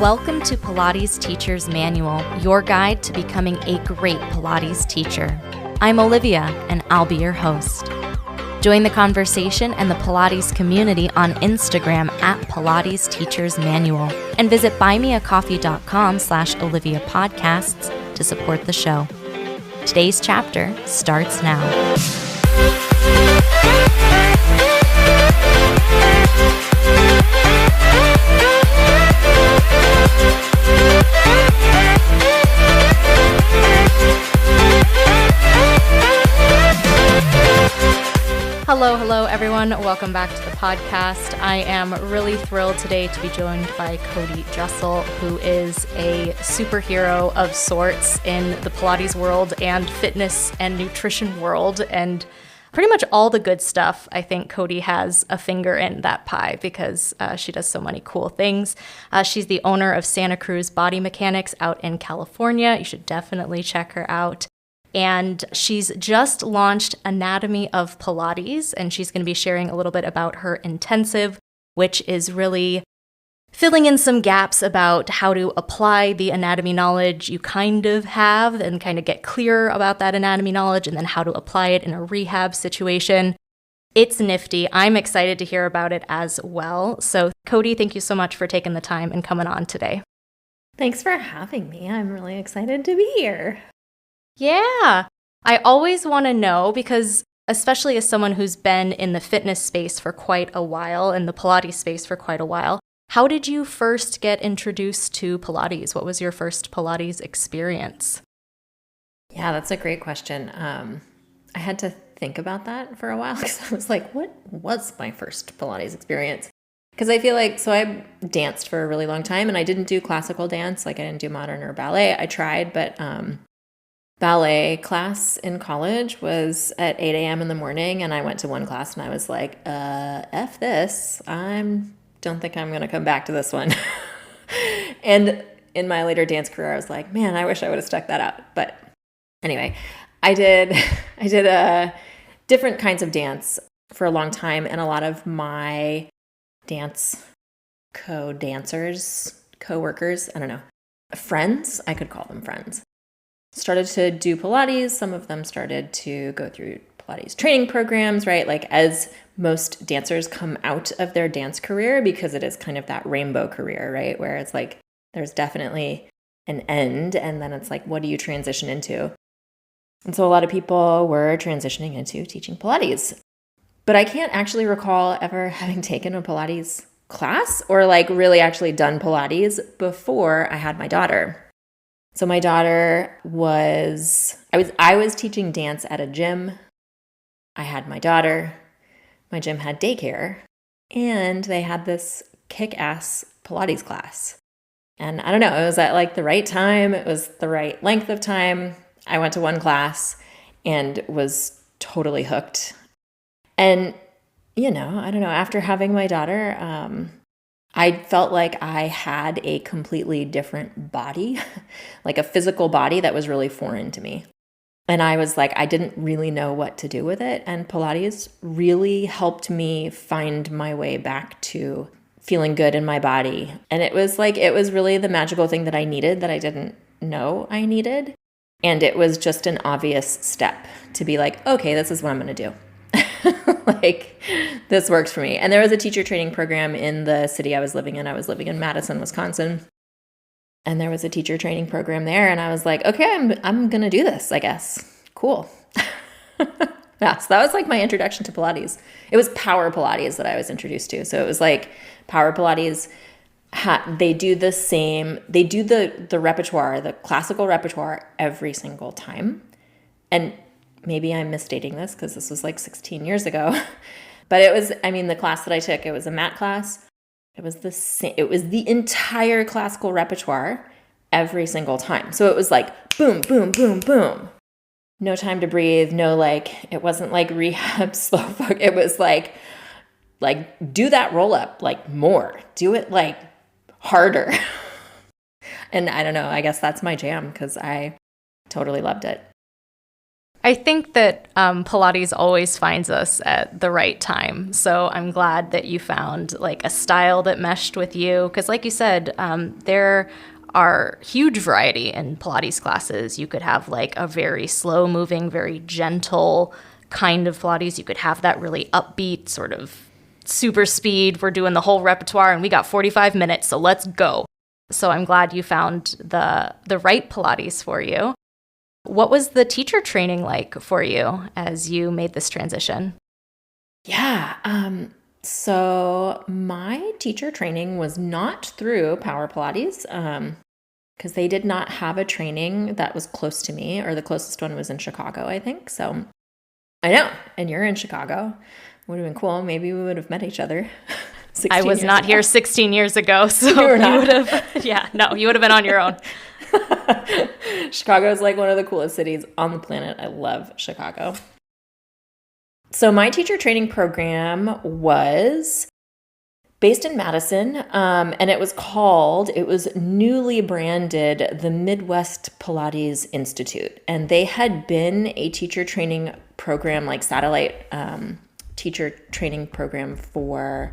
Welcome to Pilates Teacher's Manual, your guide to becoming a great Pilates teacher. I'm Olivia, and I'll be your host. Join the conversation and the Pilates community on Instagram at Pilates Teacher's Manual, and visit buymeacoffee.com/Olivia Podcasts to support the show. Today's chapter starts now. Hello, everyone. Welcome back to the podcast. I am really thrilled today to be joined by Cody Jussel, who is a superhero of sorts in the Pilates world and fitness and nutrition world, and pretty much all the good stuff. I think Cody has a finger in that pie because she does so many cool things. She's the owner of Santa Cruz Body Mechanics out in California. You should definitely check her out. And she's just launched Anatomy of Pilates, and she's going to be sharing a little bit about her intensive, which is really filling in some gaps about how to apply the anatomy knowledge you kind of have and kind of get clear about that anatomy knowledge, and then how to apply it in a rehab situation. It's nifty. I'm excited to hear about it as well. So Cody, thank you so much for taking the time and coming on today. Thanks for having me. I'm really excited to be here. Yeah, I always want to know, because especially as someone who's been in the fitness space for quite a while, in the Pilates space for quite a while, how did you first get introduced to Pilates? What was your first Pilates experience? Yeah, that's a great question. I had to think about that for a while because I was like, what was my first Pilates experience? Because I feel like, so I danced for a really long time, and I didn't do classical dance, like I didn't do modern or ballet. I tried, but ballet class in college was at 8 a.m. in the morning, and I went to one class and I was like, F this. Don't think I'm going to come back to this one. And in my later dance career, I was like, man, I wish I would have stuck that out. But anyway, I did different kinds of dance for a long time, and a lot of my dance co-dancers, co-workers, I don't know, friends, I could call them friends, started to do Pilates. Some of them started to go through Pilates training programs, right? Like as most dancers come out of their dance career, because it is kind of that rainbow career, right? Where it's like, there's definitely an end, and then it's like, what do you transition into? And so a lot of people were transitioning into teaching Pilates. But I can't actually recall ever having taken a Pilates class or like really actually done Pilates before I had my daughter. So my daughter I was teaching dance at a gym. I had my daughter. My gym had daycare, and they had this kick-ass Pilates class. And I don't know, it was at like the right time. It was the right length of time. I went to one class and was totally hooked. And, I don't know, after having my daughter, I felt like I had a completely different body, like a physical body that was really foreign to me. And I was like, I didn't really know what to do with it. And Pilates really helped me find my way back to feeling good in my body. And it was really the magical thing that I needed that I didn't know I needed. And it was just an obvious step to be like, okay, this is what I'm going to do. Like, this works for me. And there was a teacher training program in the city I was living in. I was living in Madison, Wisconsin. And there was a teacher training program there. And I was like, okay, I'm going to do this, I guess. Cool. Yeah, so that was like my introduction to Pilates. It was Power Pilates that I was introduced to. So it was like Power Pilates. They do the repertoire, the classical repertoire every single time. And maybe I'm misstating this because this was like 16 years ago, but the class that I took, it was a mat class. It was the entire classical repertoire every single time. So it was like boom, boom, boom, boom. No time to breathe. No, it wasn't like rehab slow focus. It was like do that roll up, more, do it harder. And I don't know, I guess that's my jam because I totally loved it. I think that Pilates always finds us at the right time. So I'm glad that you found like a style that meshed with you. Because like you said, there are huge variety in Pilates classes. You could have like a very slow moving, very gentle kind of Pilates. You could have that really upbeat sort of super speed. We're doing the whole repertoire and we got 45 minutes, so let's go. So I'm glad you found the right Pilates for you. What was the teacher training like for you as you made this transition? Yeah. So my teacher training was not through Power Pilates because they did not have a training that was close to me, or the closest one was in Chicago, I think. So I know. And you're in Chicago. Would have been cool. Maybe we would have met each other. I was not here 16 years ago, so you would have, you would have been on your own. Chicago is like one of the coolest cities on the planet. I love Chicago. So my teacher training program was based in Madison, and it was newly branded the Midwest Pilates Institute. And they had been a teacher training program, like satellite teacher training program for,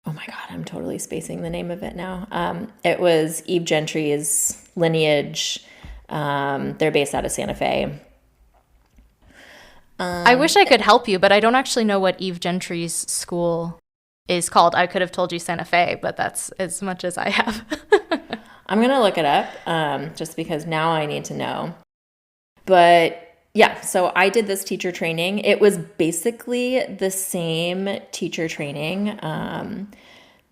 oh my God, I'm totally spacing the name of it now. It was Eve Gentry's lineage. They're based out of Santa Fe. I wish I could help you, but I don't actually know what Eve Gentry's school is called. I could have told you Santa Fe, but that's as much as I have. I'm going to look it up just because now I need to know. But yeah, so I did this teacher training. It was basically the same teacher training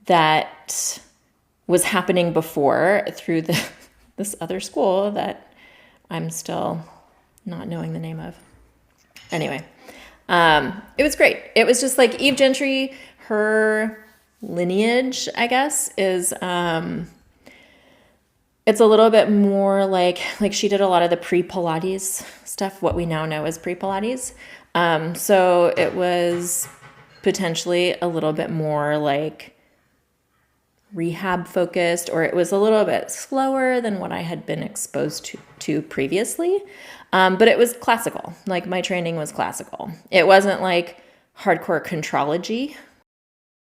that was happening before through this other school that I'm still not knowing the name of. Anyway, it was great. It was just like Eve Gentry, her lineage, I guess, is it's a little bit more like she did a lot of the pre-Pilates stuff, what we now know as pre-Pilates. So it was potentially a little bit more like rehab focused, or it was a little bit slower than what I had been exposed to previously. But it was classical. Like my training was classical. It wasn't like hardcore contrology.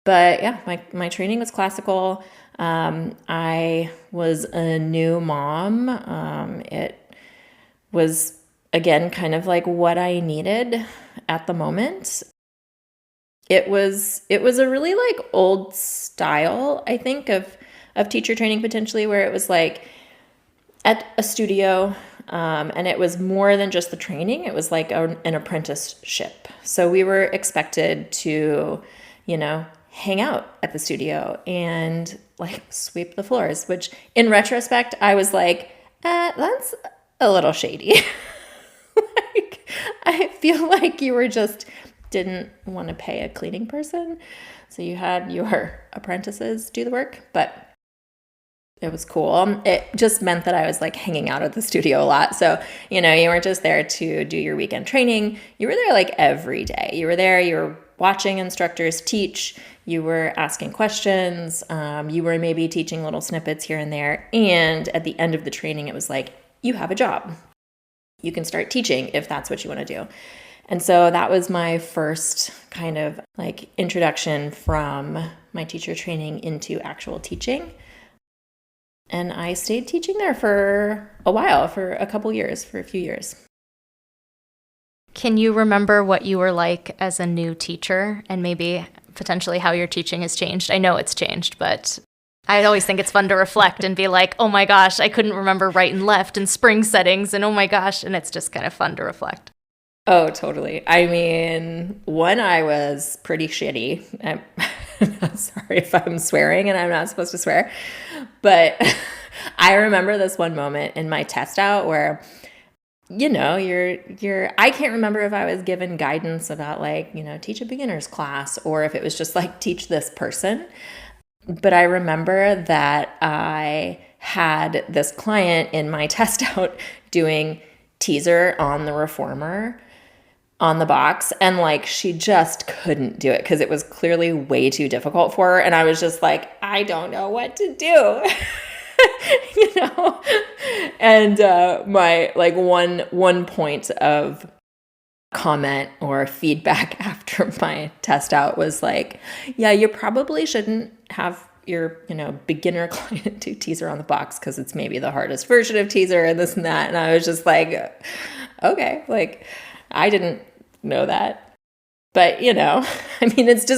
But yeah, my training was classical. I was a new mom. It was, again, kind of like what I needed at the moment. It was a really like old style, I think, of teacher training potentially, where it was like at a studio, and it was more than just the training. It was like an apprenticeship. So we were expected to, hang out at the studio and like sweep the floors, which in retrospect, I was like, that's a little shady. Like, I feel like you didn't want to pay a cleaning person. So you had your apprentices do the work, but it was cool. It just meant that I was like hanging out at the studio a lot. So, you weren't just there to do your weekend training. You were there like every day. You were watching instructors teach. You were asking questions. You were maybe teaching little snippets here and there. And at the end of the training, it was like, you have a job. You can start teaching if that's what you want to do. And so that was my first kind of like introduction from my teacher training into actual teaching. And I stayed teaching there for a while, for a few years. Can you remember what you were like as a new teacher and maybe potentially how your teaching has changed? I know it's changed, but I always think it's fun to reflect and be like, oh my gosh, I couldn't remember right and left and spring settings, and oh my gosh, and it's just kind of fun to reflect. Oh, totally. I mean, I was pretty shitty. I'm sorry if I'm swearing and I'm not supposed to swear, but I remember this one moment in my test out where, I can't remember if I was given guidance about like, teach a beginner's class, or if it was just like, teach this person. But I remember that I had this client in my test out doing teaser on the reformer on the box, and like she just couldn't do it because it was clearly way too difficult for her, and I was just like, I don't know what to do. you know? And my like one point of comment or feedback after my test out was like, yeah, you probably shouldn't have your, beginner client do teaser on the box because it's maybe the hardest version of teaser and this and that. And I was just like, okay, like I didn't know that. But, I mean, it's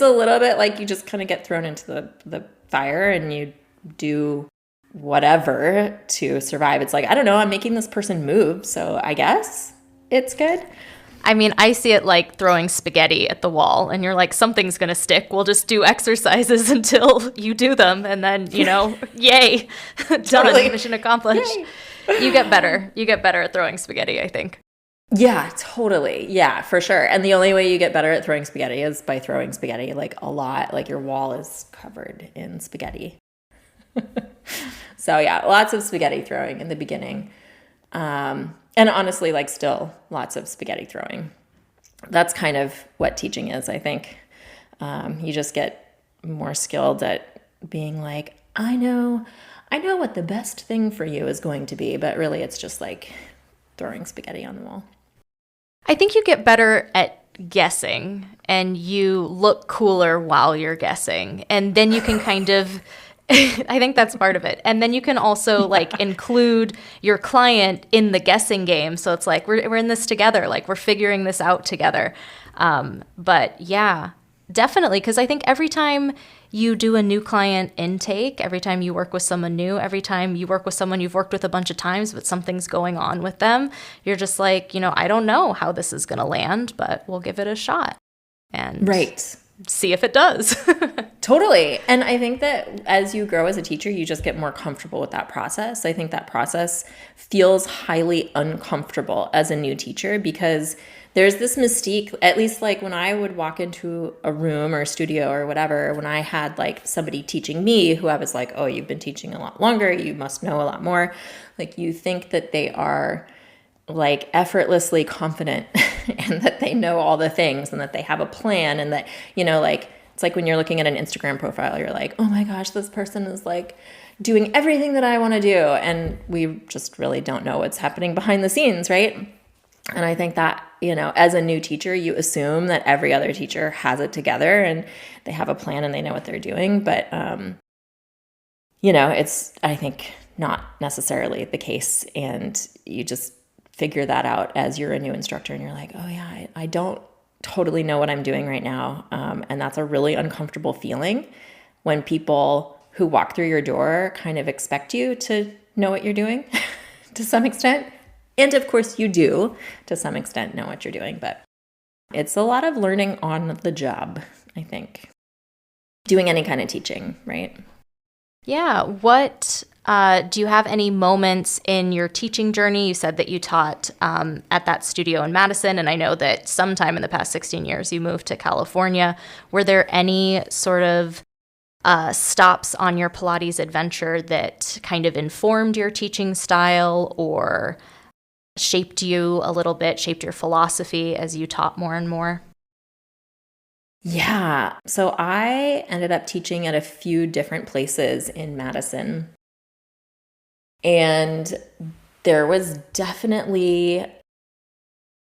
a little bit like you just kind of get thrown into the fire and you do whatever to survive. It's like, I don't know, I'm making this person move, so I guess it's good. I mean, I see it like throwing spaghetti at the wall and you're like, something's going to stick. We'll just do exercises until you do them. And then, yay, done, totally. Mission accomplished. Yay. You get better. You get better at throwing spaghetti, I think. Yeah, totally. Yeah, for sure. And the only way you get better at throwing spaghetti is by throwing spaghetti like a lot. Like your wall is covered in spaghetti. So yeah, lots of spaghetti throwing in the beginning. And honestly, like still lots of spaghetti throwing. That's kind of what teaching is, I think. You just get more skilled at being like, I know what the best thing for you is going to be, but really it's just like throwing spaghetti on the wall. I think you get better at guessing and you look cooler while you're guessing. And then you can kind of I think that's part of it. And then you can also like include your client in the guessing game. So it's like, we're in this together. Like we're figuring this out together. But yeah, definitely. Because I think every time you do a new client intake, every time you work with someone new, every time you work with someone you've worked with a bunch of times, but something's going on with them, you're just like, I don't know how this is going to land, but we'll give it a shot. And right. See if it does. Totally. And I think that as you grow as a teacher, you just get more comfortable with that process. I think that process feels highly uncomfortable as a new teacher because there's this mystique, at least like when I would walk into a room or a studio or whatever, when I had like somebody teaching me who I was like, oh, you've been teaching a lot longer, you must know a lot more. Like you think that they are like effortlessly confident and that they know all the things and that they have a plan and that, like it's like when you're looking at an Instagram profile, you're like, oh my gosh, this person is like doing everything that I want to do. And we just really don't know what's happening behind the scenes, right? And I think that, as a new teacher, you assume that every other teacher has it together and they have a plan and they know what they're doing. But, it's, I think, not necessarily the case. And you just figure that out as you're a new instructor and you're like, oh yeah, I don't totally know what I'm doing right now. And that's a really uncomfortable feeling when people who walk through your door kind of expect you to know what you're doing to some extent. And of course you do to some extent know what you're doing, but it's a lot of learning on the job, I think. Doing any kind of teaching, right? Yeah. What do you have any moments in your teaching journey? You said that you taught at that studio in Madison, and I know that sometime in the past 16 years you moved to California. Were there any sort of stops on your Pilates adventure that kind of informed your teaching style or shaped you a little bit, shaped your philosophy as you taught more and more? Yeah. So I ended up teaching at a few different places in Madison. And there was definitely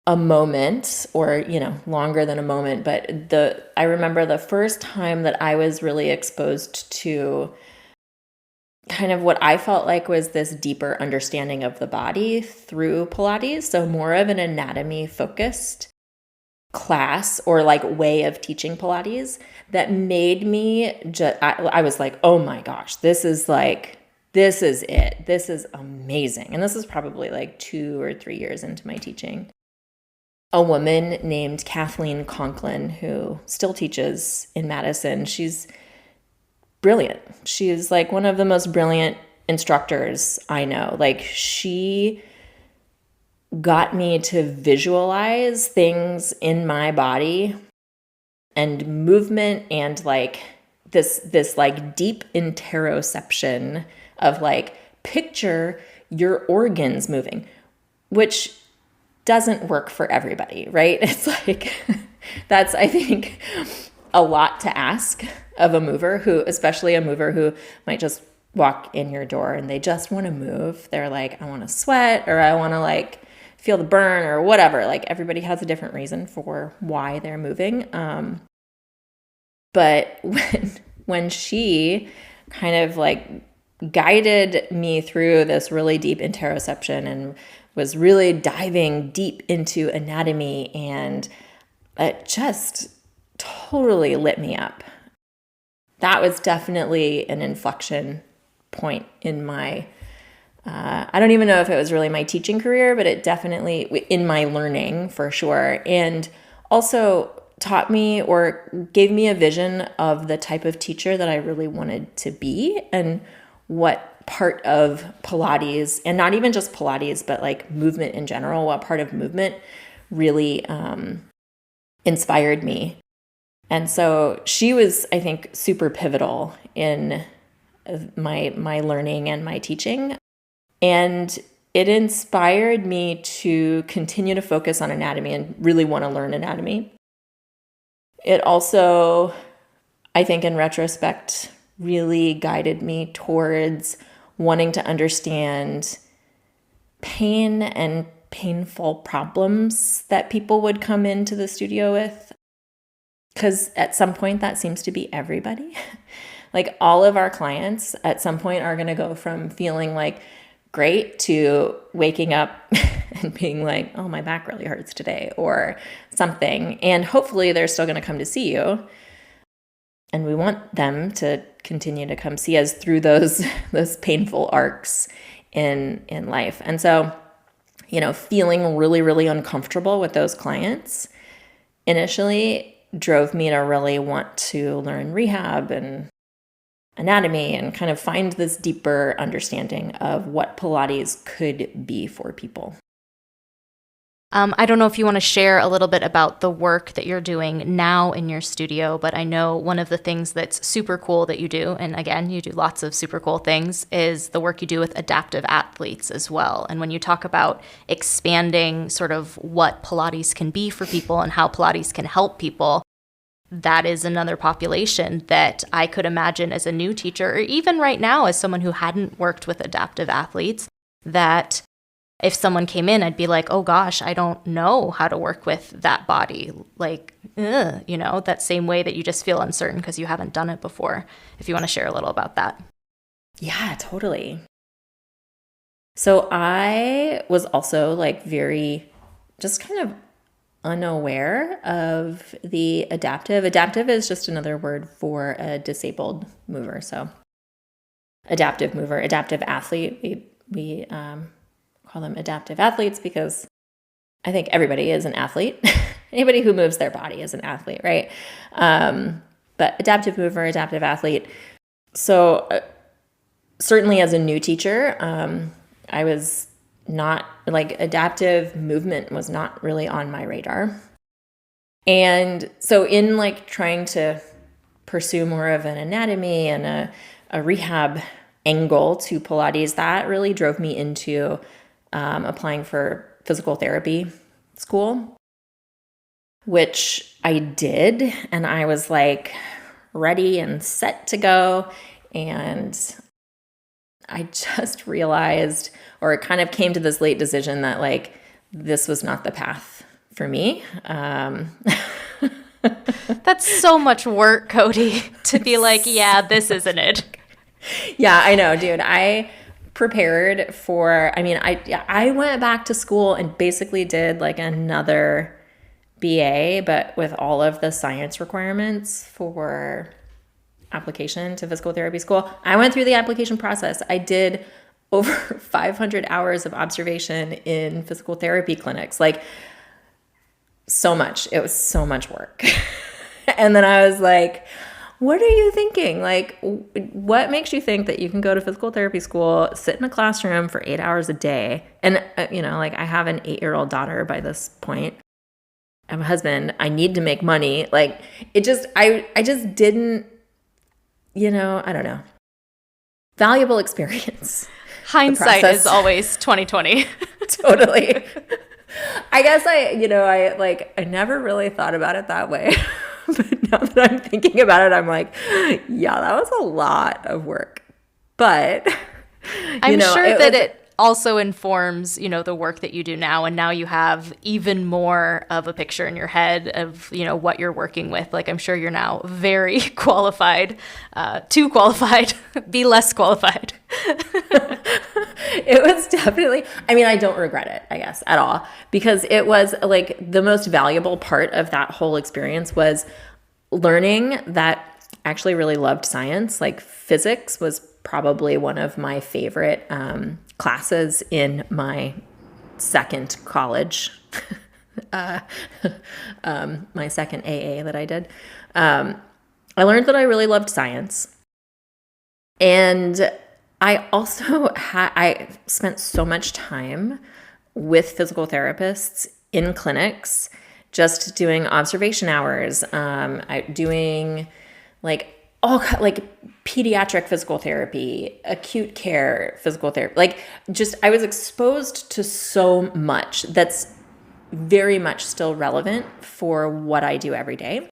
a moment, or, longer than a moment, but I remember the first time that I was really exposed to kind of what I felt like was this deeper understanding of the body through Pilates. So more of an anatomy focused class or like way of teaching Pilates that made me I was like, oh my gosh, this is it. This is amazing. And this is probably like 2 or 3 years into my teaching. A woman named Kathleen Conklin, who still teaches in Madison, she's brilliant. She is like one of the most brilliant instructors I know. Like she got me to visualize things in my body and movement and like this like deep interoception of like picture your organs moving, which doesn't work for everybody, right? It's like that's, I think, a lot to ask of a mover who, especially a mover who might just walk in your door and they just want to move. They're like, I want to sweat, or I want to like feel the burn, or whatever. Like everybody has a different reason for why they're moving. But when she kind of like guided me through this really deep interoception and was really diving deep into anatomy, and it just totally lit me up. That was definitely an inflection point in my, I don't even know if it was really my teaching career, but it definitely, in my learning for sure. And also taught me or gave me a vision of the type of teacher that I really wanted to be, and what part of Pilates, and not even just Pilates, but like movement in general, what part of movement really inspired me. And so she was, I think, super pivotal in my learning and my teaching. And it inspired me to continue to focus on anatomy and really want to learn anatomy. It also, I think in retrospect, really guided me towards wanting to understand pain and painful problems that people would come into the studio with. Because at some point, that seems to be everybody. Like all of our clients at some point are going to go from feeling like great to waking up and being like, oh, my back really hurts today or something. And hopefully they're still going to come to see you. And we want them to continue to come see us through those painful arcs in life. And so, feeling really, really uncomfortable with those clients initially drove me to really want to learn rehab and anatomy and kind of find this deeper understanding of what Pilates could be for people. I don't know if you want to share a little bit about the work that you're doing now in your studio, but I know one of the things that's super cool that you do, and again, you do lots of super cool things, is the work you do with adaptive athletes as well. And when you talk about expanding sort of what Pilates can be for people and how Pilates can help people, that is another population that I could imagine as a new teacher, or even right now as someone who hadn't worked with adaptive athletes, that if someone came in, I'd be like, oh gosh, I don't know how to work with that body. Like, that same way that you just feel uncertain because you haven't done it before. If you want to share a little about that. Yeah, totally. So I was also like very just kind of unaware of the adaptive. Adaptive is just another word for a disabled mover. So adaptive mover, adaptive athlete, we call them adaptive athletes because I think everybody is an athlete. Anybody who moves their body is an athlete, right? But adaptive mover, adaptive athlete. So certainly as a new teacher, I was not like adaptive movement was not really on my radar. And so in like trying to pursue more of an anatomy and a rehab angle to Pilates, that really drove me into applying for physical therapy school, which I did. And I was like ready and set to go. And I just realized, or it kind of came to this late decision that like, this was not the path for me. That's so much work, Cody, to be like, yeah, this isn't it. Yeah, I know, dude. I prepared for, I went back to school and basically did like another BA, but with all of the science requirements for application to physical therapy school. I went through the application process. I did over 500 hours of observation in physical therapy clinics, like so much. It was so much work. And then I was like, what are you thinking? Like, what makes you think that you can go to physical therapy school, sit in a classroom for 8 hours a day? And, like I have an 8-year-old daughter by this point. I have a husband. I need to make money. Like it just, I just didn't, I don't know. Valuable experience. Hindsight is always 2020. Totally. I guess I never really thought about it that way. But now that I'm thinking about it, I'm like, yeah, that was a lot of work. But, I'm sure that it also informs, the work that you do now. And now you have even more of a picture in your head of, what you're working with. Like, I'm sure you're now very qualified, too qualified, be less qualified. It was definitely, I don't regret it, I guess, at all, because it was like the most valuable part of that whole experience was learning that I actually really loved science. Like physics was probably one of my favorite classes in my second college, my second AA that I did. I learned that I really loved science. And I also I spent so much time with physical therapists in clinics, just doing observation hours, doing pediatric physical therapy, acute care physical therapy. I was exposed to so much that's very much still relevant for what I do every day.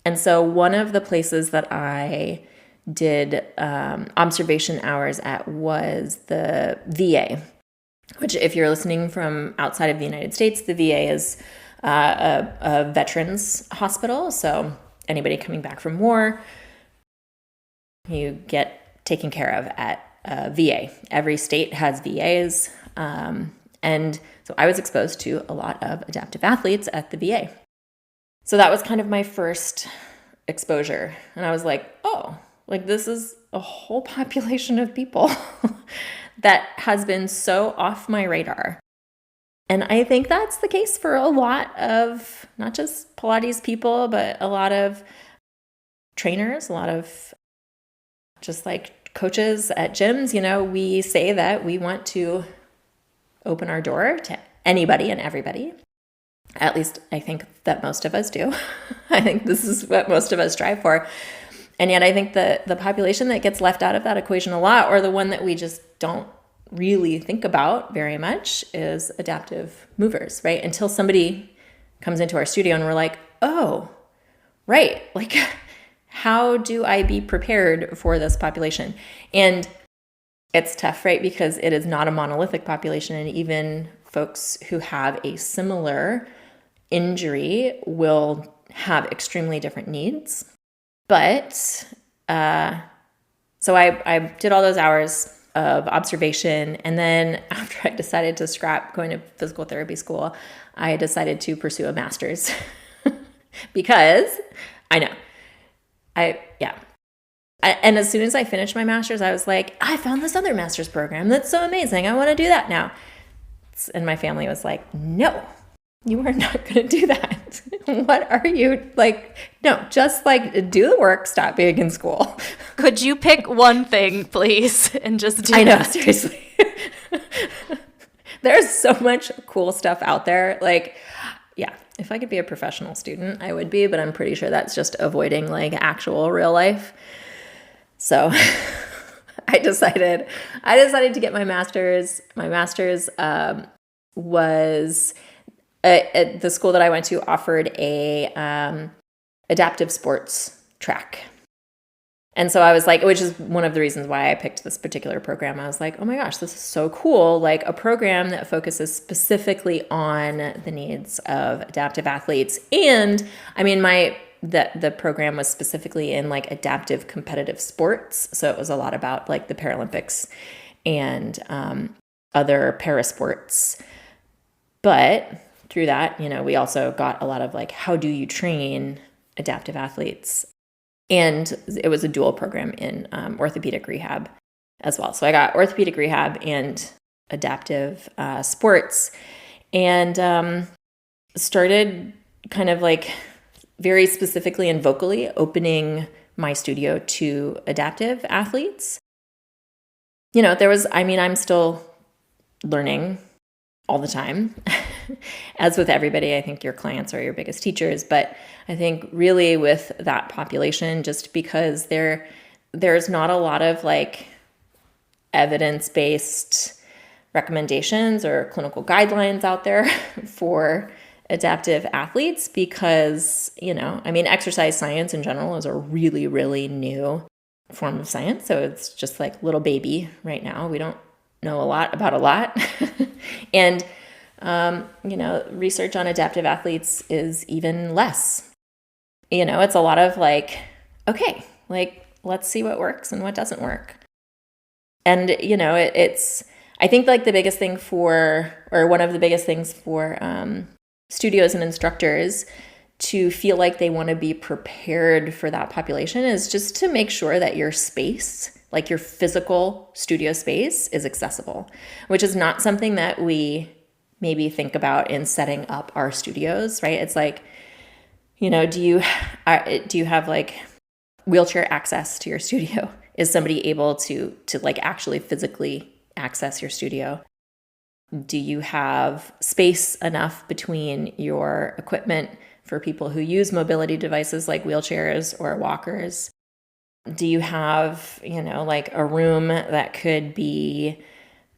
And so one of the places that I did observation hours at was the VA, which if you're listening from outside of the United States, the VA is a veterans hospital. So anybody coming back from war, you get taken care of at VA. Every state has VAs. And so I was exposed to a lot of adaptive athletes at the VA. So that was kind of my first exposure. And I was like, oh, this is a whole population of people that has been so off my radar. And I think that's the case for a lot of not just Pilates people, but a lot of trainers, a lot of just like coaches at gyms. We say that we want to open our door to anybody and everybody. At least I think that most of us do. I think this is what most of us strive for. And yet I think the population that gets left out of that equation a lot, or the one that we just don't really think about very much, is adaptive movers, right? Until somebody comes into our studio and we're like, oh, right. How do I be prepared for this population? And it's tough, right? Because it is not a monolithic population. And even folks who have a similar injury will have extremely different needs. But so I did all those hours of observation. And then after I decided to scrap going to physical therapy school, I decided to pursue a master's because I know. And as soon as I finished my master's, I was like, I found this other master's program that's so amazing. I want to do that now. And my family was like, no, you are not going to do that. What are you No, just do the work, stop being in school. Could you pick one thing, please, and just do I know, that? seriously. There's so much cool stuff out there. Yeah, if I could be a professional student, I would be, but I'm pretty sure that's just avoiding actual real life. So I decided to get my master's. My master's was at the school that I went to offered a adaptive sports track. And so I was like, which is one of the reasons why I picked this particular program. I was like, oh my gosh, this is so cool. A program that focuses specifically on the needs of adaptive athletes. And the program was specifically in adaptive competitive sports. So it was a lot about the Paralympics and other parasports. But through that, we also got a lot of how do you train adaptive athletes? And it was a dual program in orthopedic rehab as well. So I got orthopedic rehab and adaptive sports, and started kind of very specifically and vocally opening my studio to adaptive athletes. I'm still learning all the time. As with everybody, I think your clients are your biggest teachers. But I think really with that population, just because there's not a lot of evidence-based recommendations or clinical guidelines out there for adaptive athletes, because, exercise science in general is a really, really new form of science. So it's just like little baby right now. We don't know a lot about a lot. And, research on adaptive athletes is even less. It's a lot of like, okay, like, let's see what works and what doesn't work. And, it's, I think like the biggest thing one of the biggest things for studios and instructors to feel like they want to be prepared for that population is just to make sure that your space, like your physical studio space, is accessible, which is not something that we maybe think about in setting up our studios, right? It's like, do you have like wheelchair access to your studio? Is somebody able to like actually physically access your studio? Do you have space enough between your equipment for people who use mobility devices like wheelchairs or walkers? Do you have, like a room that could be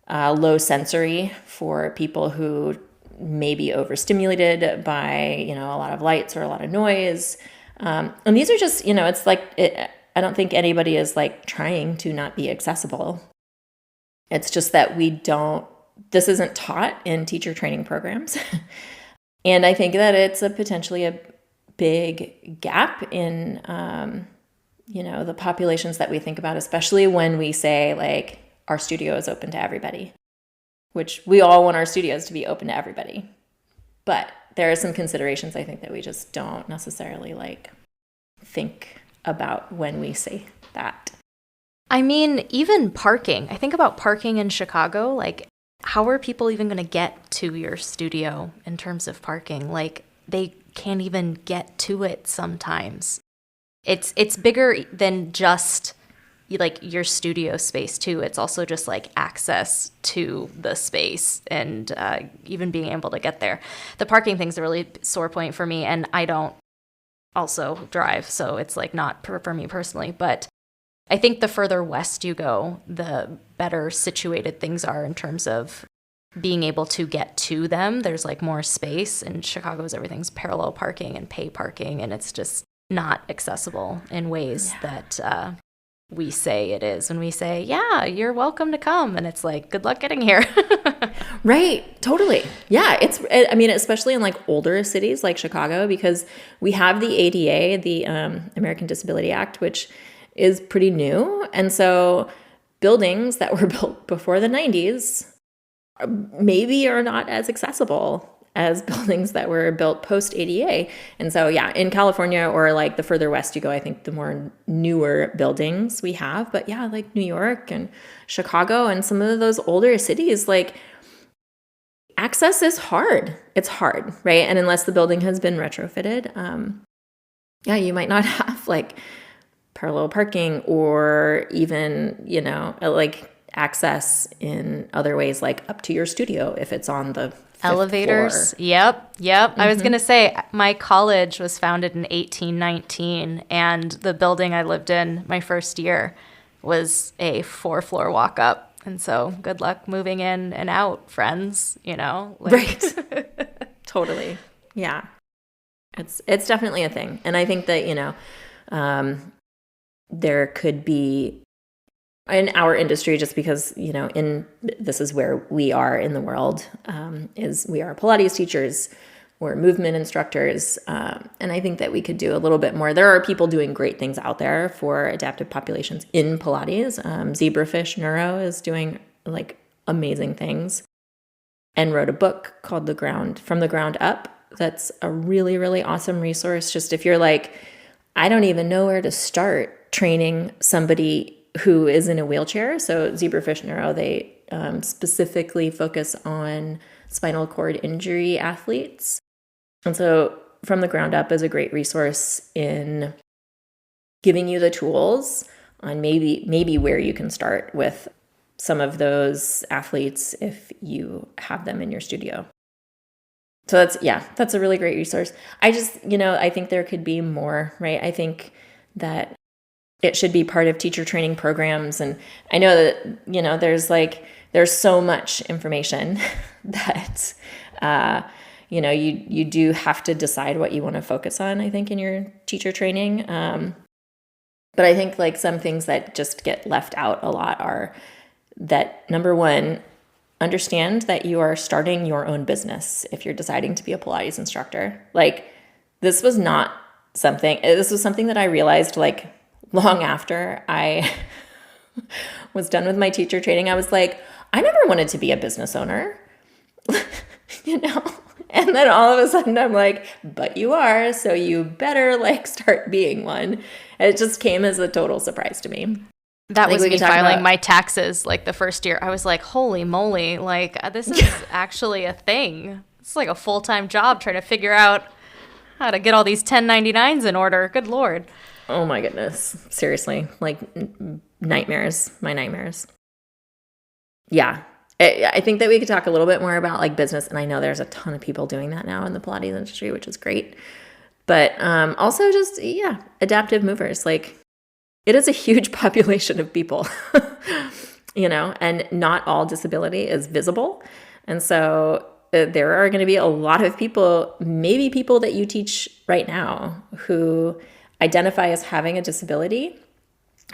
low sensory for people who may be overstimulated by, a lot of lights or a lot of noise? And these are just, it's like, I don't think anybody is like trying to not be accessible. It's just that this isn't taught in teacher training programs. And I think that it's potentially a big gap in, the populations that we think about, especially when we say like our studio is open to everybody, which we all want our studios to be open to everybody. But there are some considerations I think that we just don't necessarily like think about when we say that. I mean, even parking. I think about parking in Chicago, like how are people even going to get to your studio in terms of parking? Like they can't even get to it sometimes. It's bigger than just like your studio space too. It's also just like access to the space and even being able to get there. The parking thing's a really sore point for me, and I don't also drive, so it's like not for me personally. But I think the further west you go, the better situated things are in terms of being able to get to them. There's like more space. In Chicago's everything's parallel parking and pay parking, and it's just not accessible in ways that we say it is when we say, yeah, you're welcome to come. And it's like, good luck getting here. Right. Totally. Yeah. I mean, especially in like older cities like Chicago, because we have the ADA, the American Disability Act, which is pretty new. And so buildings that were built before the 90s maybe are not as accessible as buildings that were built post ADA. And so, yeah, in California or like the further west you go, I think the more newer buildings we have. But yeah, like New York and Chicago and some of those older cities, like access is hard. It's hard, right? And unless the building has been retrofitted, you might not have like parallel parking or even, like access in other ways, like up to your studio if it's on the elevators. Floor. Yep. Mm-hmm. I was going to say my college was founded in 1819, and the building I lived in my first year was a 4-floor walk up. And so good luck moving in and out, friends, Right. Totally. Yeah. It's definitely a thing. And I think that, there could be in our industry, just because, this is where we are in the world, is we are Pilates teachers, we're movement instructors. And I think that we could do a little bit more. There are people doing great things out there for adaptive populations in Pilates. Zebrafish Neuro is doing like amazing things and wrote a book called From the Ground Up. That's a really, really awesome resource. Just if you're like, I don't even know where to start training somebody who is in a wheelchair. So Zebrafish Neuro, they specifically focus on spinal cord injury athletes. And so From the Ground Up is a great resource in giving you the tools on maybe where you can start with some of those athletes if you have them in your studio. So that's a really great resource. I just, I think there could be more, right? I think that it should be part of teacher training programs. And I know that, there's so much information that, you do have to decide what you want to focus on, I think, in your teacher training. But I think like some things that just get left out a lot are that, number one, understand that you are starting your own business if you're deciding to be a Pilates instructor. Like this was something that I realized like long after I was done with my teacher training. I was like, I never wanted to be a business owner, you know? And then all of a sudden I'm like, but you are, so you better like start being one. And it just came as a total surprise to me. That was me filing my taxes like the first year. I was like, holy moly, like this is actually a thing. It's like a full-time job trying to figure out how to get all these 1099s in order. Good Lord. Oh my goodness. Seriously, like nightmares, my nightmares. Yeah. I think that we could talk a little bit more about like business. And I know there's a ton of people doing that now in the Pilates industry, which is great. But also just, adaptive movers. Like it is a huge population of people, you know, and not all disability is visible. And so there are going to be a lot of people, maybe people that you teach right now who identify as having a disability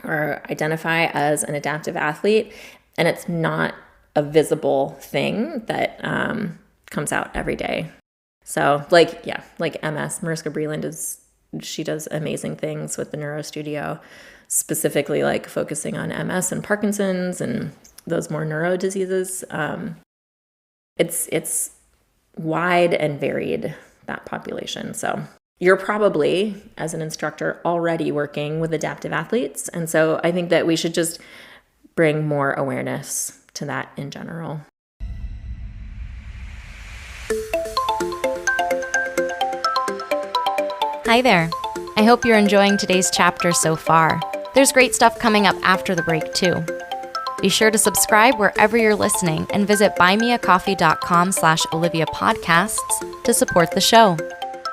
or identify as an adaptive athlete. And it's not a visible thing that comes out every day. So like MS, Mariska Breland she does amazing things with the Neuro Studio, specifically like focusing on MS and Parkinson's and those more neuro diseases. It's wide and varied, that population. So you're probably, as an instructor, already working with adaptive athletes. And so I think that we should just bring more awareness to that in general. Hi there. I hope you're enjoying today's chapter so far. There's great stuff coming up after the break too. Be sure to subscribe wherever you're listening and visit buymeacoffee.com/Olivia Podcasts to support the show.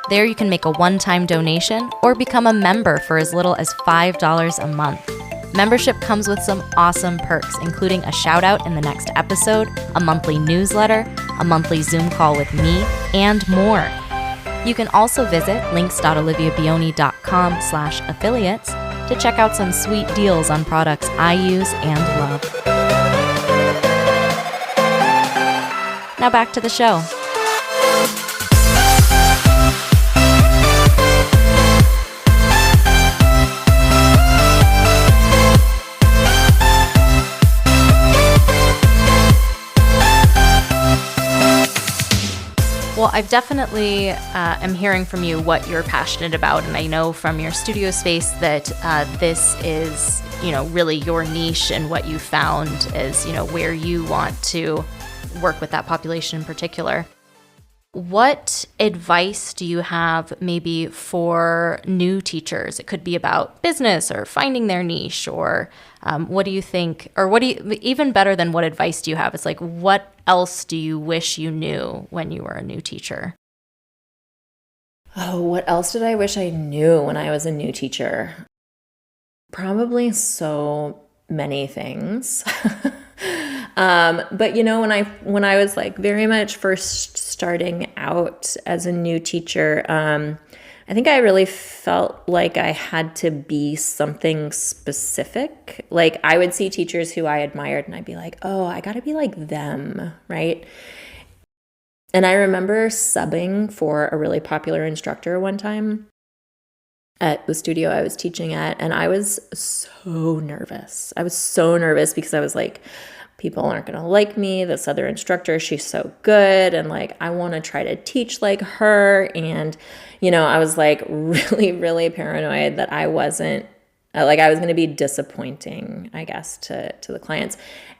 There you can make a one-time donation or become a member for as little as $5 a month. Membership comes with some awesome perks, including a shout out in the next episode, a monthly newsletter, a monthly Zoom call with me, and more. You can also visit links.oliviabioni.com/affiliates to check out some sweet deals on products I use and love. Now back to the show. Well, I've definitely am hearing from you what you're passionate about, and I know from your studio space that this is, really your niche and what you found is, where you want to work with that population in particular. What advice do you have maybe for new teachers? It could be about business or finding their niche, or what do you think, or even better than what advice do you have? It's like, what else do you wish you knew when you were a new teacher? Oh, what else did I wish I knew when I was a new teacher? Probably so many things. But when I was like very much first starting out as a new teacher, I think I really felt like I had to be something specific. Like I would see teachers who I admired and I'd be like, oh, I got to be like them, right? And I remember subbing for a really popular instructor one time at the studio I was teaching at, and I was so nervous. I was so nervous because I was like, people aren't going to like me. This other instructor, she's so good. And like, I want to try to teach like her. And, I was like really, really paranoid that I wasn't like, I was going to be disappointing, I guess, to the clients.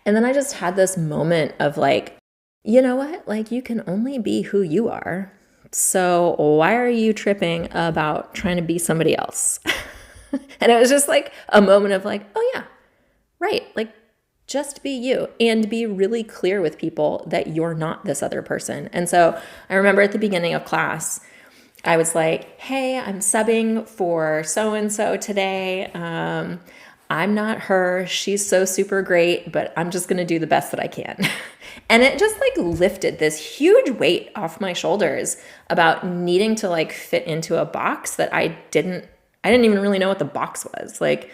And then I just had this moment of like, you know what? Like, you can only be who you are. So why are you tripping about trying to be somebody else? And it was just like a moment of like, oh yeah, right. Like, just be you and be really clear with people that you're not this other person. And so I remember at the beginning of class, I was like, hey, I'm subbing for so-and-so today. I'm not her. She's so super great, but I'm just going to do the best that I can. And it just like lifted this huge weight off my shoulders about needing to like fit into a box that I didn't I didn't even really know what the box was. Like,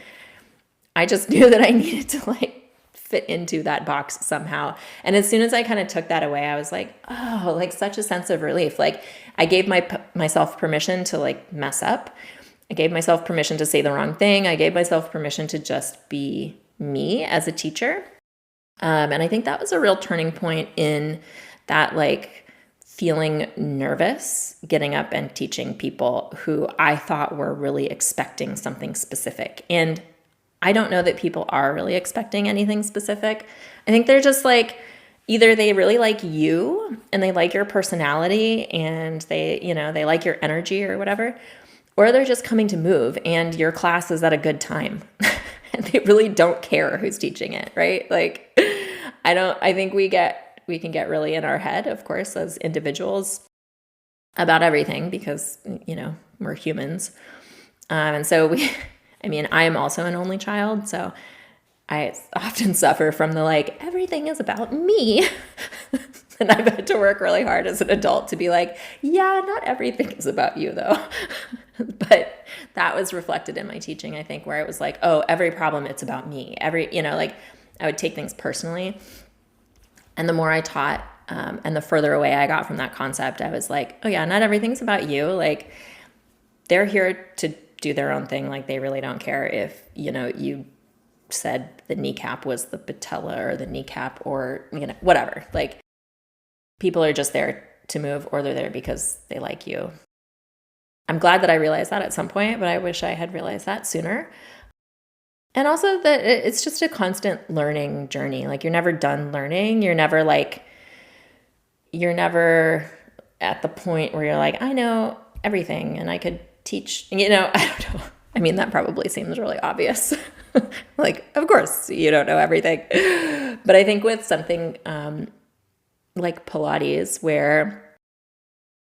I just knew that I needed to like fit into that box somehow. And as soon as I kind of took that away, I was like, oh, like such a sense of relief. Like I gave myself permission to like mess up. I gave myself permission to say the wrong thing. I gave myself permission to just be me as a teacher. And I think that was a real turning point in that, like feeling nervous getting up and teaching people who I thought were really expecting something specific. And I don't know that people are really expecting anything specific. I think they're just like, either they really like you and they like your personality and they like your energy or whatever, or they're just coming to move and your class is at a good time. And they really don't care who's teaching it, right? Like, I think we can get really in our head, of course, as individuals about everything because, we're humans. And so I am also an only child, so I often suffer from the like, everything is about me. And I've had to work really hard as an adult to be like, yeah, not everything is about you though. But that was reflected in my teaching, I think, where it was like, oh, every problem, it's about me. Like I would take things personally. And the more I taught, and the further away I got from that concept, I was like, oh yeah, not everything's about you. Like they're here to do their own thing. Like they really don't care if, you said the kneecap was the patella or the kneecap or, whatever. Like people are just there to move, or they're there because they like you. I'm glad that I realized that at some point, but I wish I had realized that sooner. And also that it's just a constant learning journey. Like you're never done learning. You're never at the point where you're like, I know everything and I could teach, I don't know. I mean, that probably seems really obvious. Like, of course, you don't know everything. But I think with something like Pilates, where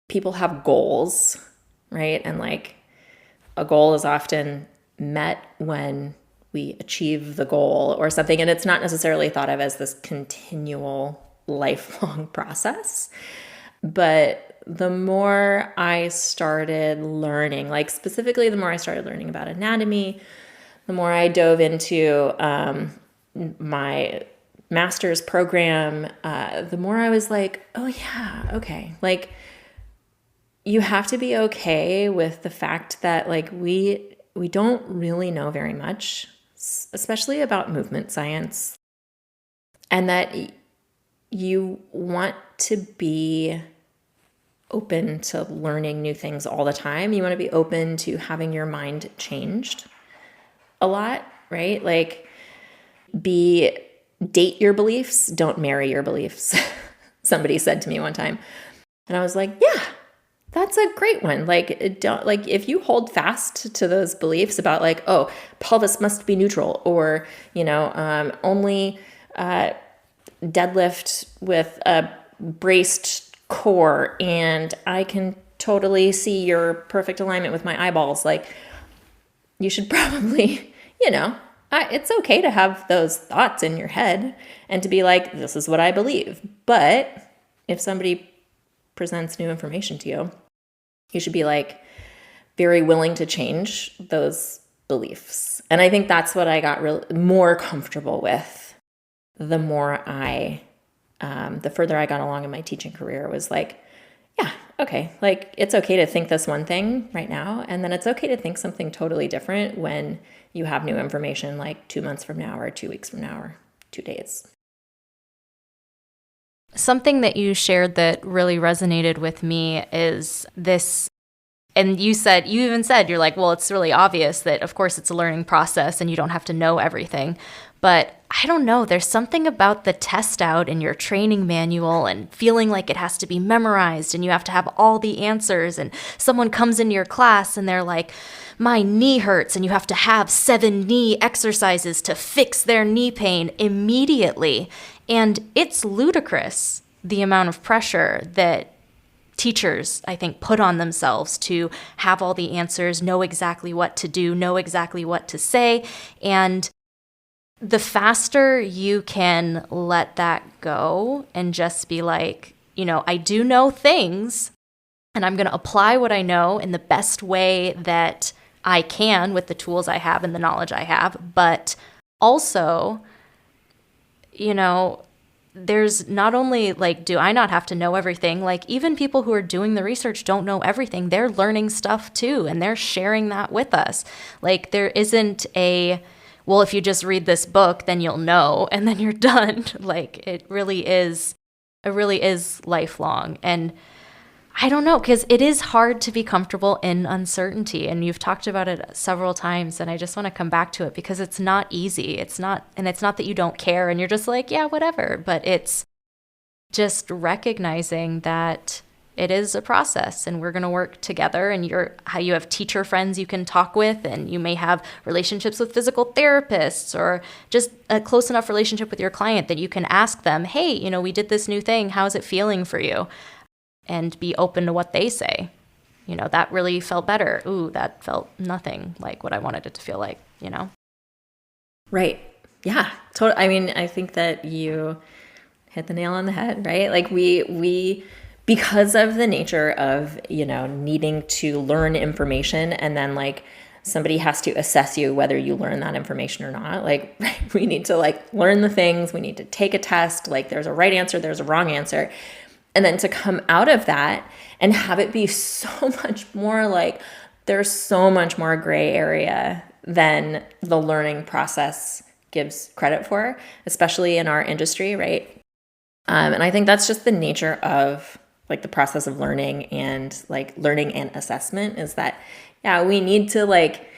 people have goals, right? And like a goal is often met when we achieve the goal or something. And it's not necessarily thought of as this continual lifelong process. But the more I started learning, like specifically the more I started learning about anatomy, the more I dove into my master's program, the more I was like, oh yeah, okay. Like you have to be okay with the fact that like we don't really know very much, especially about movement science, and that you want to be open to learning new things all the time. You want to be open to having your mind changed a lot, right? Like date your beliefs, don't marry your beliefs. Somebody said to me one time, and I was like, yeah, that's a great one. Like, if you hold fast to those beliefs about like, oh, pelvis must be neutral, or, only deadlift with a braced core, and I can totally see your perfect alignment with my eyeballs. Like, you should probably, it's okay to have those thoughts in your head and to be like, this is what I believe. But if somebody presents new information to you, you should be like very willing to change those beliefs. And I think that's what I got more comfortable with the more the further I got along in my teaching career. Was like, yeah, okay. Like it's okay to think this one thing right now. And then it's okay to think something totally different when you have new information like 2 months from now or 2 weeks from now or 2 days. Something that you shared that really resonated with me is this, and you even said, you're like, well, it's really obvious that of course it's a learning process and you don't have to know everything. But I don't know, there's something about the test out in your training manual and feeling like it has to be memorized and you have to have all the answers, and someone comes into your class and they're like, my knee hurts, and you have to have 7 knee exercises to fix their knee pain immediately. And it's ludicrous, the amount of pressure that teachers, I think, put on themselves to have all the answers, know exactly what to do, know exactly what to say. And the faster you can let that go and just be like, I do know things, and I'm going to apply what I know in the best way that I can with the tools I have and the knowledge I have, but also, you know, there's not only like, do I not have to know everything? Like, even people who are doing the research don't know everything. They're learning stuff too, and they're sharing that with us. Like, there isn't a, well, if you just read this book, then you'll know, and then you're done. Like, it really is lifelong. And I don't know, because it is hard to be comfortable in uncertainty. And you've talked about it several times, and I just want to come back to it because it's not easy. It's not that you don't care and you're just like, yeah, whatever. But it's just recognizing that it is a process and we're going to work together, and you have teacher friends you can talk with, and you may have relationships with physical therapists, or just a close enough relationship with your client that you can ask them, hey, you know, we did this new thing. How's it feeling for you? And be open to what they say. You know, that really felt better. Ooh, that felt nothing like what I wanted it to feel like, you know? Right. Yeah. Totally. I mean, I think that you hit the nail on the head, right? Like we because of the nature of, you know, needing to learn information, and then like somebody has to assess you whether you learn that information or not. Like, we need to like learn the things, we need to take a test, like there's a right answer, there's a wrong answer. And then to come out of that and have it be so much more like, there's so much more gray area than the learning process gives credit for, especially in our industry, right? And I think that's just the nature of like the process of learning and assessment, is that, yeah, we need to like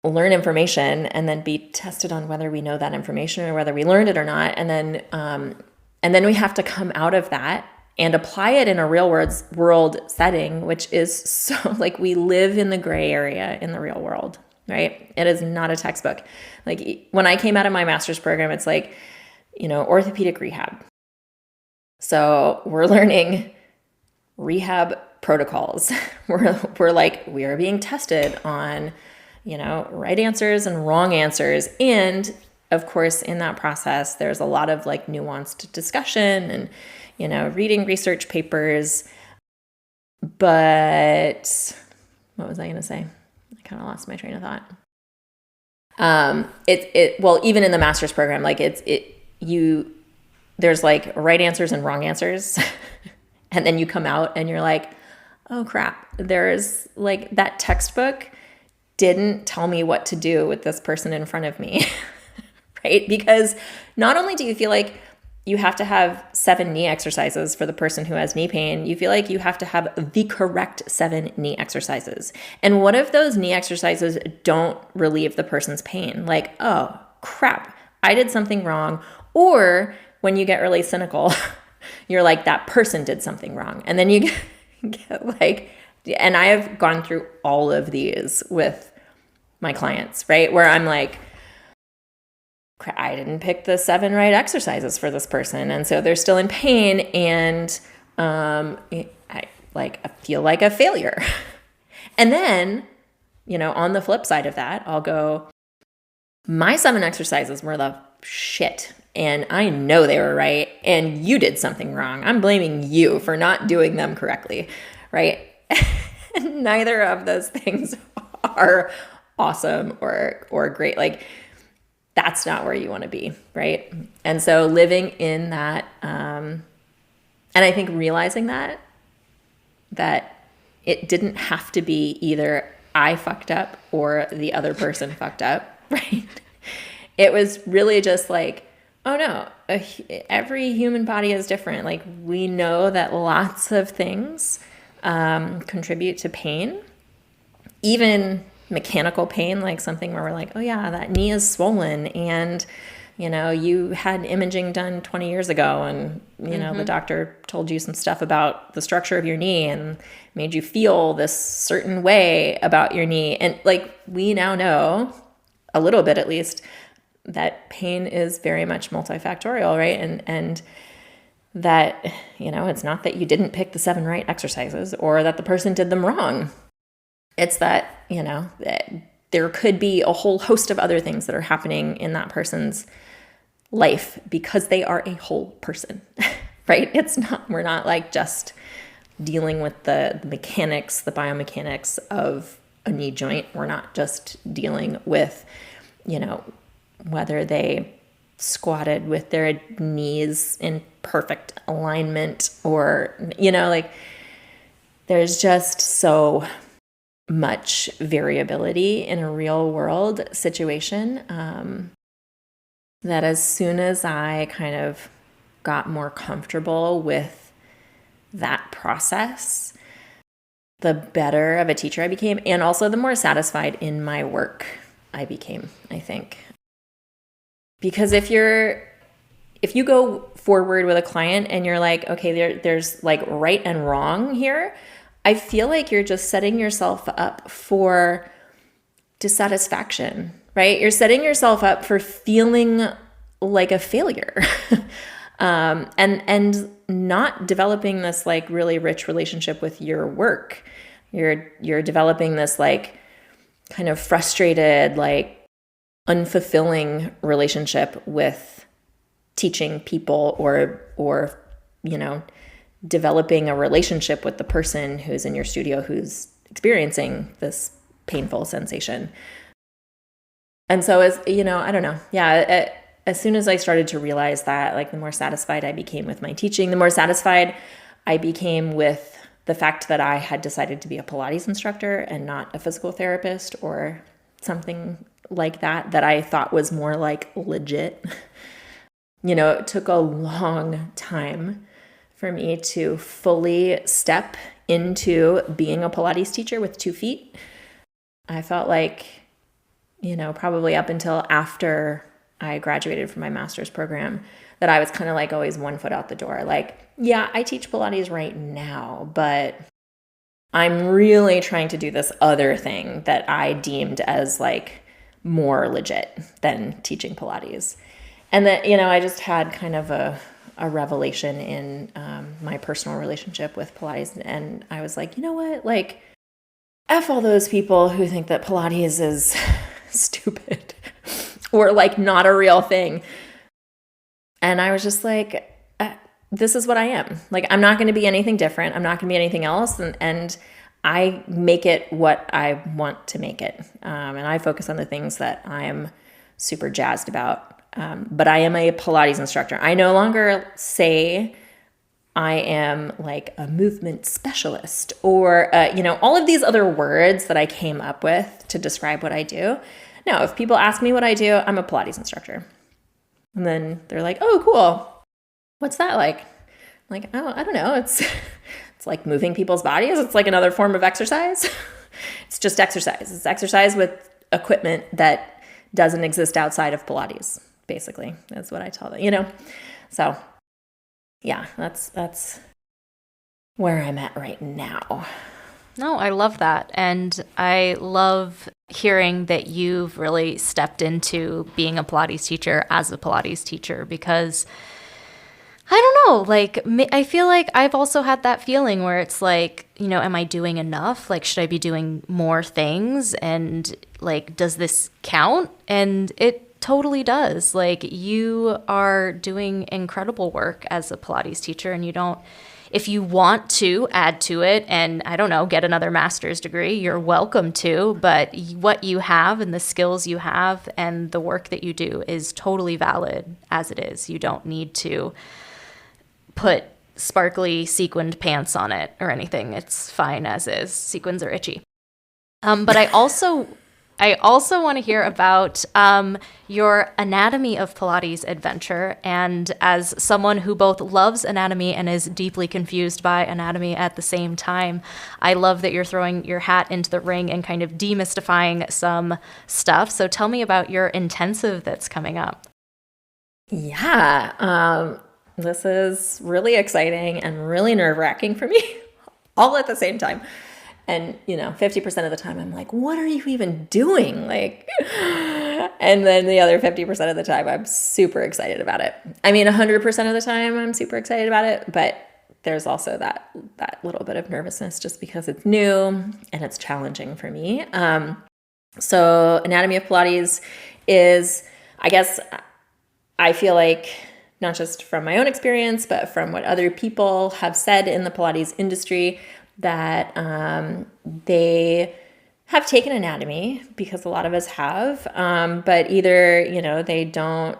learn information and then be tested on whether we know that information or whether we learned it or not. And then we have to come out of that and apply it in a real world setting, which is so like, we live in the gray area in the real world, right? It is not a textbook. Like, when I came out of my master's program, it's like, you know, orthopedic rehab. So we're learning rehab protocols. We are being tested on, you know, right answers and wrong answers. And of course, in that process, there's a lot of like nuanced discussion and, you know, reading research papers. But what was I going to say? I kind of lost my train of thought. Well, even in the master's program, like there's like right answers and wrong answers. And then you come out and you're like, oh crap, there's like, that textbook didn't tell me what to do with this person in front of me. Right? Because not only do you feel like you have to have 7 knee exercises for the person who has knee pain, you feel like you have to have the correct 7 knee exercises. And what if those knee exercises don't relieve the person's pain? Like, oh crap, I did something wrong. Or when you get really cynical, you're like, that person did something wrong. And then you get like, and I have gone through all of these with my clients, right? Where I'm like, I didn't pick the 7 right exercises for this person, and so they're still in pain, and I feel like a failure. And then, you know, on the flip side of that, I'll go, my 7 exercises were the shit, and I know they were right, and you did something wrong. I'm blaming you for not doing them correctly, right? And neither of those things are awesome or great. Like, that's not where you want to be, right? And so living in that, and I think realizing that it didn't have to be either I fucked up or the other person fucked up, right? It was really just like, oh no, every human body is different. Like, we know that lots of things contribute to pain, even mechanical pain, like something where we're like, oh yeah, that knee is swollen, and you know, you had imaging done 20 years ago, and you know, the doctor told you some stuff about the structure of your knee and made you feel this certain way about your knee. And like, we now know a little bit, at least, that pain is very much multifactorial, right? And that, you know, it's not that you didn't pick the 7 right exercises or that the person did them wrong. It's that, you know, that there could be a whole host of other things that are happening in that person's life because they are a whole person, right? We're not like just dealing with the mechanics, the biomechanics of a knee joint. We're not just dealing with, whether they squatted with their knees in perfect alignment or, there's just so much variability in a real world situation that as soon as I kind of got more comfortable with that process, the better of a teacher I became, and also the more satisfied in my work I became, I think. Because if you go forward with a client and you're like, okay, there's like right and wrong here, I feel like you're just setting yourself up for dissatisfaction, right? You're setting yourself up for feeling like a failure. And not developing this like really rich relationship with your work. You're developing this like kind of frustrated, like unfulfilling relationship with teaching people or developing a relationship with the person who's in your studio who's experiencing this painful sensation. And so as I don't know. Yeah. As soon as I started to realize that, like the more satisfied I became with my teaching, the more satisfied I became with the fact that I had decided to be a Pilates instructor and not a physical therapist or something like that I thought was more like legit. It took a long time for me to fully step into being a Pilates teacher with 2 feet. I felt like, probably up until after I graduated from my master's program, that I was kind of like always 1 foot out the door. Like, yeah, I teach Pilates right now, but I'm really trying to do this other thing that I deemed as like more legit than teaching Pilates. And that, I just had kind of a revelation in my personal relationship with Pilates. And I was like, you know what? Like, F all those people who think that Pilates is stupid or like not a real thing. And I was just like, this is what I am. Like, I'm not going to be anything different. I'm not going to be anything else. And I make it what I want to make it. And I focus on the things that I am super jazzed about. But I am a Pilates instructor. I no longer say I am like a movement specialist or, all of these other words that I came up with to describe what I do. No, if people ask me what I do, I'm a Pilates instructor. And then they're like, oh, cool. What's that like? I'm like, oh, I don't know. It's like moving people's bodies. It's like another form of exercise. It's just exercise. It's exercise with equipment that doesn't exist outside of Pilates, basically. That's what I tell them, So yeah, that's where I'm at right now. No, I love that. And I love hearing that you've really stepped into being a Pilates teacher as a Pilates teacher, because I don't know, like, I feel like I've also had that feeling where it's like, am I doing enough? Like, should I be doing more things? And like, does this count? And it totally does. Like, you are doing incredible work as a Pilates teacher, and if you want to add to it and, I don't know, get another master's degree, you're welcome to. But what you have and the skills you have and the work that you do is totally valid as it is. You don't need to put sparkly sequined pants on it or anything. It's fine as is. Sequins are itchy. But I also want to hear about your Anatomy of Pilates adventure. And as someone who both loves anatomy and is deeply confused by anatomy at the same time, I love that you're throwing your hat into the ring and kind of demystifying some stuff. So tell me about your intensive that's coming up. Yeah, this is really exciting and really nerve-wracking for me all at the same time. And, 50% of the time I'm like, what are you even doing? Like, and then the other 50% of the time I'm super excited about it. I mean, 100% of the time I'm super excited about it, but there's also that little bit of nervousness just because it's new and it's challenging for me. So Anatomy of Pilates is, I guess, I feel like, not just from my own experience, but from what other people have said in the Pilates industry, that they have taken anatomy, because a lot of us have, but either, they don't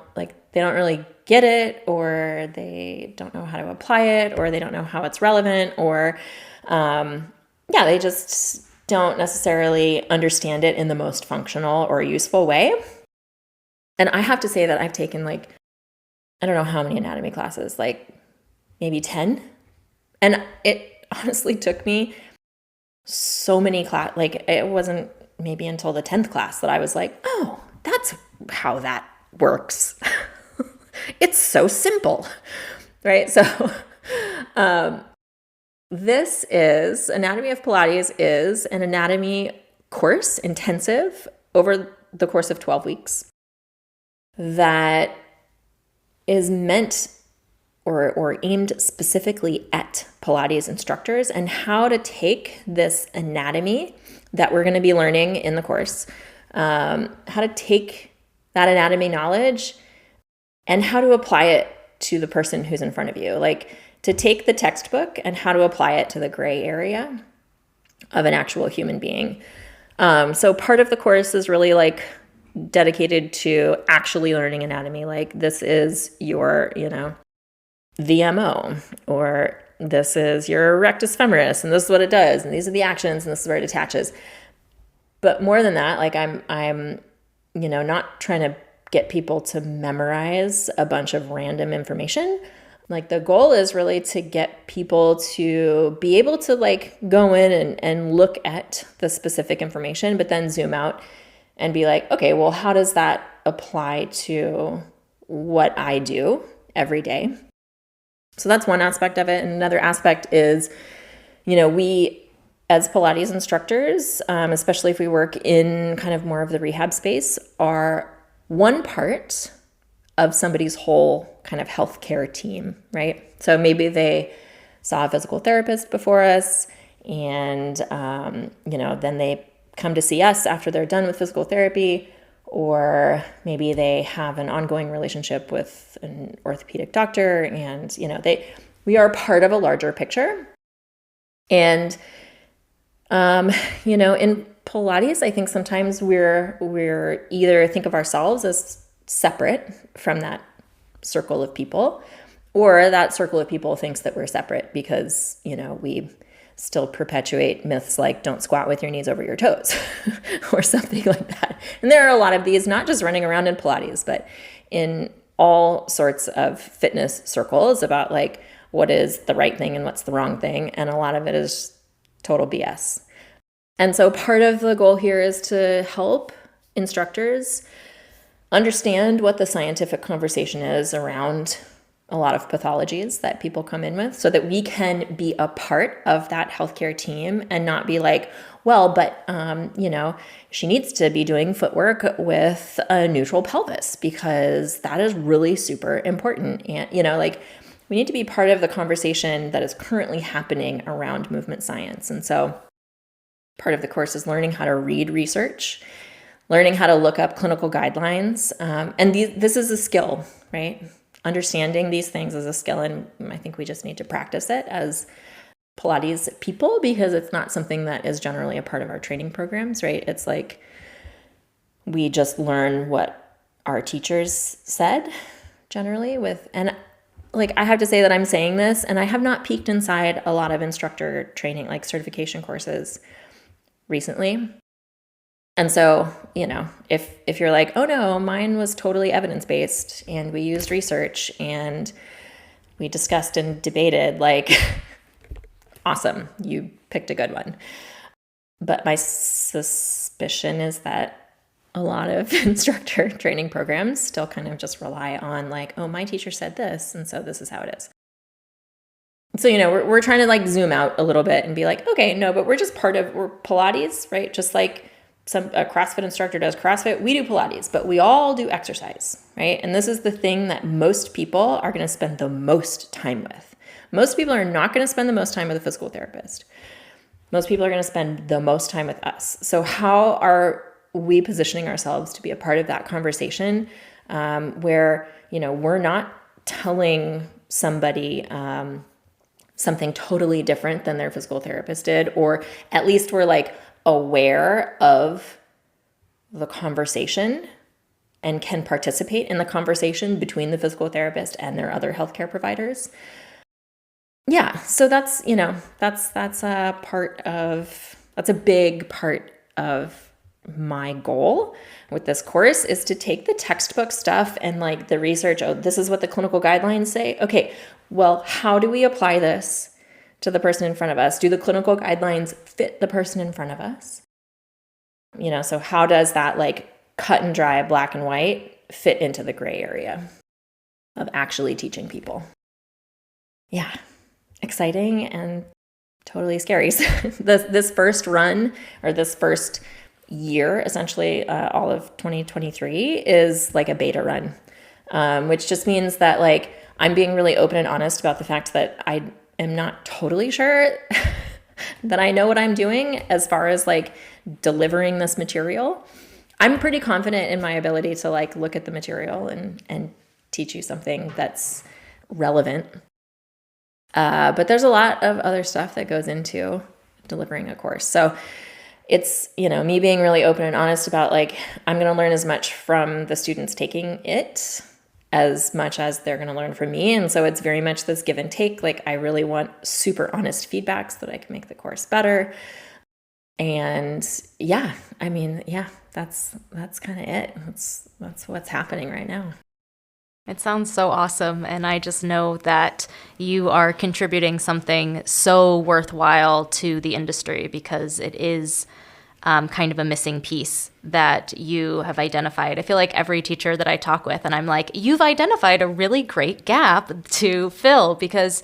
really get it, or they don't know how to apply it, or they don't know how it's relevant, or they just don't necessarily understand it in the most functional or useful way. And I have to say that I've taken I don't know how many anatomy classes, maybe 10. And it honestly took me so many it wasn't maybe until the 10th class that I was like, oh, that's how that works. It's so simple, right? So this is Anatomy of Pilates is an anatomy course, intensive, over the course of 12 weeks, that is meant or aimed specifically at Pilates instructors, and how to take this anatomy that we're going to be learning in the course, how to take that anatomy knowledge and how to apply it to the person who's in front of you. To take the textbook and how to apply it to the gray area of an actual human being. So part of the course is really dedicated to actually learning anatomy. This is your, VMO, or this is your rectus femoris, and this is what it does, and these are the actions, and this is where it attaches. But more than that, I'm not trying to get people to memorize a bunch of random information. The goal is really to get people to be able to go in and look at the specific information, but then zoom out and be like, okay, well, how does that apply to what I do every day? So that's one aspect of it. And another aspect is, we as Pilates instructors, especially if we work in kind of more of the rehab space, are one part of somebody's whole kind of healthcare team, right? So maybe they saw a physical therapist before us, and, then they come to see us after they're done with physical therapy, or maybe they have an ongoing relationship with an orthopedic doctor, and, we are part of a larger picture. And, in Pilates, I think sometimes we're either think of ourselves as separate from that circle of people, or that circle of people thinks that we're separate because, we still perpetuate myths like don't squat with your knees over your toes or something like that. And there are a lot of these, not just running around in Pilates, but in all sorts of fitness circles, about what is the right thing and what's the wrong thing. And a lot of it is total BS. And so part of the goal here is to help instructors understand what the scientific conversation is around a lot of pathologies that people come in with, so that we can be a part of that healthcare team and not be like, well, but, she needs to be doing footwork with a neutral pelvis because that is really super important. And, we need to be part of the conversation that is currently happening around movement science. And so part of the course is learning how to read research, learning how to look up clinical guidelines. This is a skill, right? Understanding these things is a skill, and I think we just need to practice it as Pilates people, because it's not something that is generally a part of our training programs, right? It's we just learn what our teachers said generally I have to say that I'm saying this, and I have not peeked inside a lot of instructor training, certification courses recently. And so, if you're like, oh no, mine was totally evidence-based and we used research and we discussed and debated, awesome, you picked a good one. But my suspicion is that a lot of instructor training programs still kind of just rely on oh, my teacher said this, and so this is how it is. So, we're trying to zoom out a little bit and be like, okay, no, but we're Pilates, right? Just a CrossFit instructor does CrossFit, we do Pilates, but we all do exercise, right? And this is the thing that most people are going to spend the most time with. Most people are not going to spend the most time with a physical therapist. Most people are going to spend the most time with us. So how are we positioning ourselves to be a part of that conversation, where, we're not telling somebody something totally different than their physical therapist did, or at least we're aware of the conversation and can participate in the conversation between the physical therapist and their other healthcare providers. Yeah, so that's a big part of my goal with this course, is to take the textbook stuff and like the research. Oh, this is what the clinical guidelines say. Okay, well, how do we apply this to the person in front of us? Do the clinical guidelines fit the person in front of us? So how does that like cut and dry, black and white fit into the gray area of actually teaching people? Yeah, exciting and totally scary. So this first run, or this first year, essentially all of 2023, is like a beta run, which just means that like I'm being really open and honest about the fact that I am not totally sure that I know what I'm doing as far as like delivering this material. I'm pretty confident in my ability to like look at the material and teach you something that's relevant. But there's a lot of other stuff that goes into delivering a course. So it's, me being really open and honest about like, I'm going to learn as much from the students taking it as much as they're going to learn from me. And so it's very much this give and take. Like, I really want super honest feedback so that I can make the course better. And that's kind of it. That's what's happening right now. It sounds so awesome, and I just know that you are contributing something so worthwhile to the industry, because it is kind of a missing piece that you have identified. I feel like every teacher that I talk with, and I'm like, you've identified a really great gap to fill, because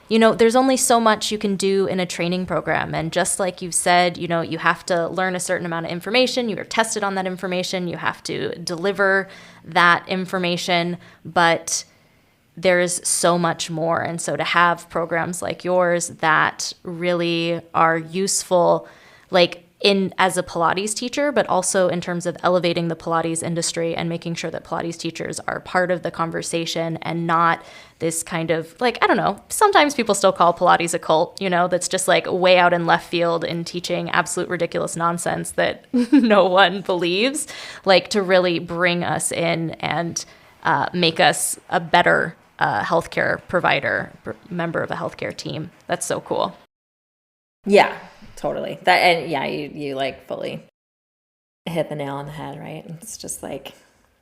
there's only so much you can do in a training program. And just like you've said, you have to learn a certain amount of information. You're tested on that information. You have to deliver that information. But there's so much more. And so to have programs like yours that really are useful, like as a Pilates teacher, but also in terms of elevating the Pilates industry and making sure that Pilates teachers are part of the conversation and not this kind of like, I don't know, sometimes people still call Pilates a cult, that's just like way out in left field and teaching absolute ridiculous nonsense that no one believes, like to really bring us in and make us a better healthcare provider, member of a healthcare team. That's so cool. Yeah, totally. That, and yeah, you like fully hit the nail on the head, right? It's just like,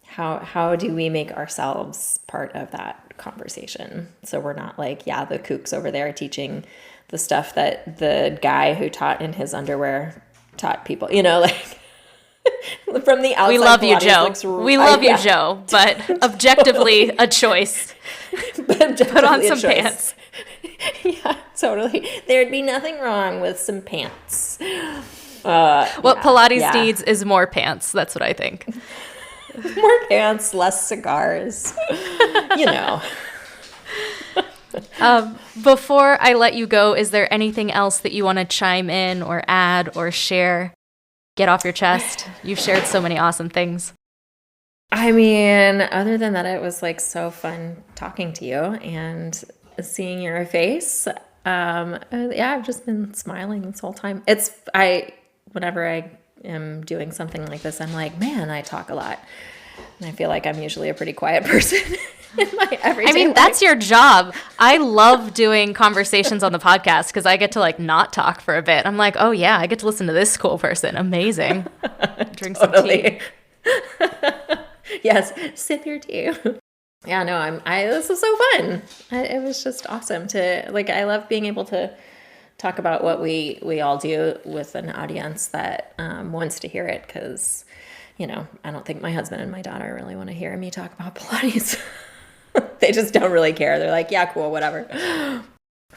how do we make ourselves part of that conversation? So we're not like, the kooks over there teaching the stuff that the guy who taught in his underwear taught people, like from the outside. We love you, Joe. We love you, Joe, but objectively a choice. Put on some pants. Yeah, totally. There'd be nothing wrong with some pants. What Pilates needs is more pants. That's what I think. More pants, less cigars. Before I let you go, is there anything else that you want to chime in or add or share? Get off your chest. You've shared so many awesome things. I mean, other than that, it was like so fun talking to you and seeing your face. I've just been smiling this whole time. Whenever I am doing something like this, I'm like, man, I talk a lot. And I feel like I'm usually a pretty quiet person in my everyday life. That's your job. I love doing conversations on the podcast because I get to like not talk for a bit. I'm like, oh yeah, I get to listen to this cool person. Amazing. Drink some tea. Yes, sip your tea. Yeah, no, this was so fun. It was just awesome I love being able to talk about what we all do with an audience that wants to hear it, because, I don't think my husband and my daughter really want to hear me talk about Pilates. They just don't really care. They're like, yeah, cool, whatever.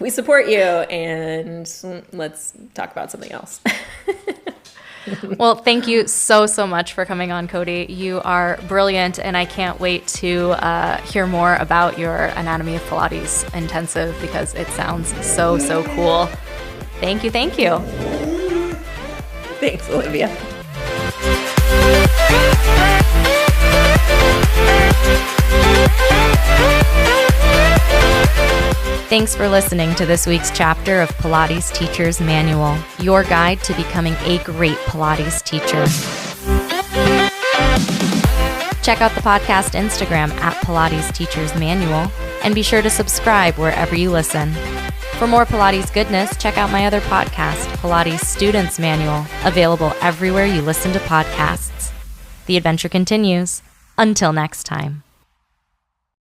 We support you, and let's talk about something else. Well, thank you so much for coming on, Cody. You are brilliant, and I can't wait to hear more about your Anatomy of Pilates intensive, because it sounds so cool. Thank you. Thanks, Olivia. Thanks for listening to this week's chapter of Pilates Teacher's Manual, your guide to becoming a great Pilates teacher. Check out the podcast Instagram at Pilates Teacher's Manual, and be sure to subscribe wherever you listen. For more Pilates goodness, check out my other podcast, Pilates Student's Manual, available everywhere you listen to podcasts. The adventure continues. Until next time.